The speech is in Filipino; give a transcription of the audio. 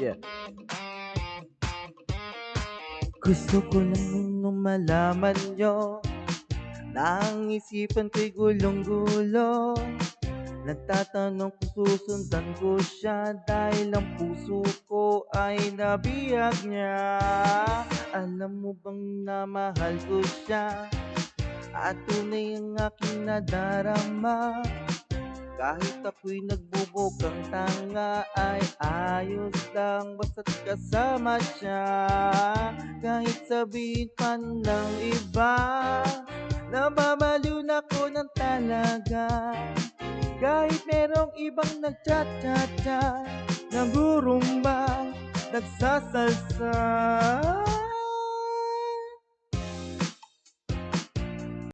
Yeah. Gusto ko lang nung malaman nyo na ang isipan ko'y gulong-gulo. Nagtatanong kung susundan ko siya dahil ang puso ko ay nabihag niya. Alam mo bang na mahal ko siya at tunay ang aking nadarama. Kahit ako'y nagbubukang tanga ay ayos lang basta't kasama siya. Kahit sabihin pa ng iba, nababaliw na ko ng talaga. Kahit merong ibang nagchat-chat-chat, nagurumba, nagsasalsa.